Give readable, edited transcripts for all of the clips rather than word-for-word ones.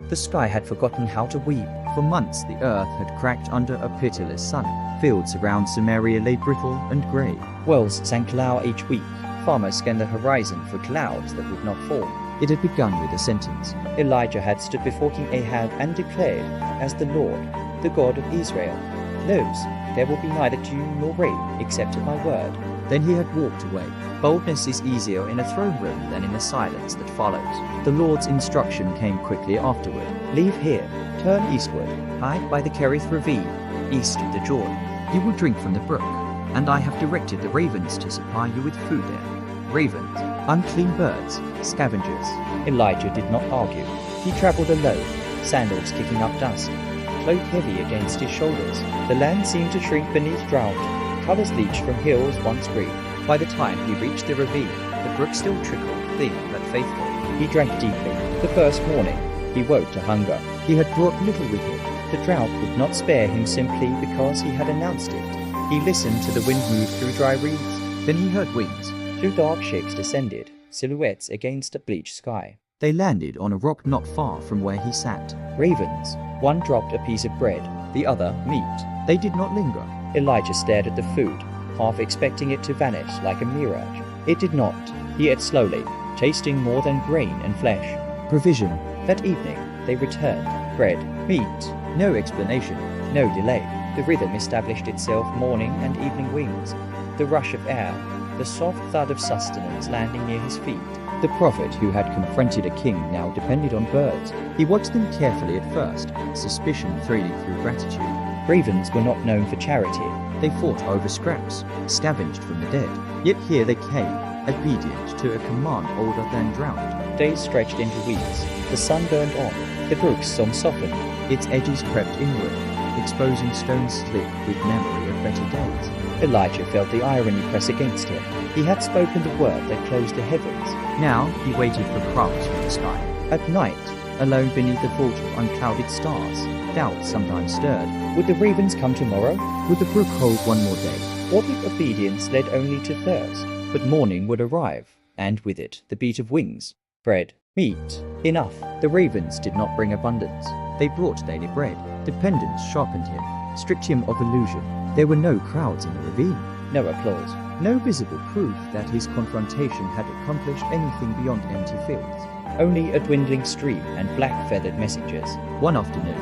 The sky had forgotten how to weep. For months the earth had cracked under a pitiless sun. Fields around Samaria lay brittle and grey. Wells sank low each week. Farmers scanned the horizon for clouds that would not form. It had begun with a sentence. Elijah had stood before King Ahab and declared, "As the Lord, the God of Israel, lives, there will be neither dew nor rain except at my word." Then he had walked away. Boldness is easier in a throne room than in the silence that follows. The Lord's instruction came quickly afterward. "Leave here, turn eastward, hide by the Cherith ravine, east of the Jordan. You will drink from the brook, and I have directed the ravens to supply you with food there." Ravens, unclean birds, scavengers. Elijah did not argue. He travelled alone, sandals kicking up dust, cloak heavy against his shoulders. The land seemed to shrink beneath drought. Colours leached from hills once green. By the time he reached the ravine, the brook still trickled, thin but faithful. He drank deeply. The first morning, he woke to hunger. He had brought little with him. The drought would not spare him simply because he had announced it. He listened to the wind move through dry reeds. Then he heard wings. Two dark shapes descended, silhouettes against a bleached sky. They landed on a rock not far from where he sat. Ravens. One dropped a piece of bread, the other meat. They did not linger. Elijah stared at the food, half expecting it to vanish like a mirage. It did not. He ate slowly, tasting more than grain and flesh. Provision. That evening, they returned. Bread, meat. No explanation, no delay. The rhythm established itself, morning and evening wings. The rush of air, the soft thud of sustenance landing near his feet. The prophet who had confronted a king now depended on birds. He watched them carefully at first, suspicion thrilling through gratitude. Ravens were not known for charity. They fought over scraps, scavenged from the dead. Yet here they came, obedient to a command older than drought. Days stretched into weeks. The sun burned on. The brook's song softened. Its edges crept inward, exposing stones slick with memory of better days. Elijah felt the irony press against him. He had spoken the word that closed the heavens. Now he waited for crumbs from the sky. At night, alone beneath the vault of unclouded stars, doubt sometimes stirred. Would the ravens come tomorrow? Would the brook hold one more day? What if obedience led only to thirst? But morning would arrive, and with it the beat of wings. Bread, meat, enough. The ravens did not bring abundance. They brought daily bread. Dependence sharpened him, stripped him of illusion. There were no crowds in the ravine. No applause. No visible proof that his confrontation had accomplished anything beyond empty fields. Only a dwindling stream and black-feathered messengers. One afternoon,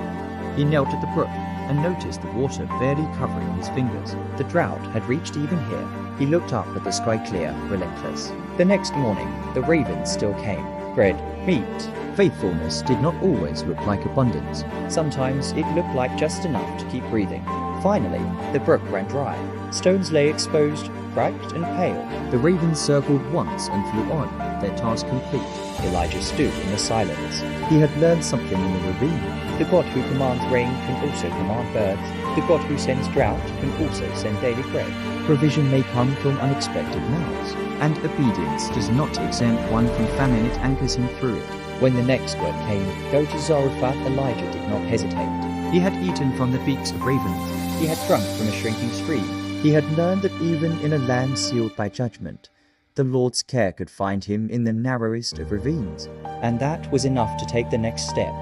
he knelt at the brook and noticed the water barely covering his fingers. The drought had reached even here. He looked up at the sky clear, relentless. The next morning, the ravens still came. Bread, meat. Faithfulness did not always look like abundance. Sometimes it looked like just enough to keep breathing. Finally, the brook ran dry. Stones lay exposed, cracked and pale. The ravens circled once and flew on, their task complete. Elijah stood in the silence. He had learned something in the ravine. The God who commands rain can also command birds. The God who sends drought can also send daily bread. Provision may come from unexpected mouths, and obedience does not exempt one from famine, it anchors him through it. When the next word came, "Go to Zarephath," Elijah did not hesitate. He had eaten from the beaks of ravens. He had drunk from a shrinking stream. He had learned that even in a land sealed by judgment, the Lord's care could find him in the narrowest of ravines. And that was enough to take the next step.